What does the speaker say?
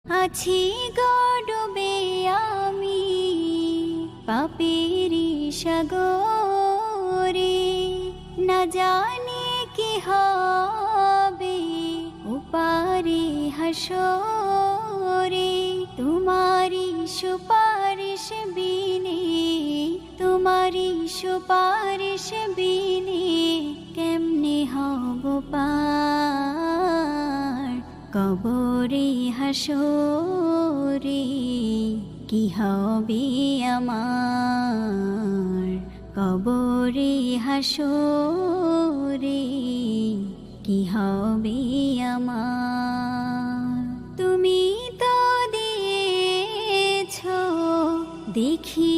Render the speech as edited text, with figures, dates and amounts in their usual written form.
আছি গডবে আমি পাপেরি সাগরে, না জানি কি হবে উপারে হাসরে। তোমারি সুপারিশ বিনে, তোমারি সুপারিশ বিনে কেমনে হব পার। কবরে হাসরে কি হবে আমার, কবরে হাসরে কি হবে আমার। তুমি তো দিয়েছো দেখি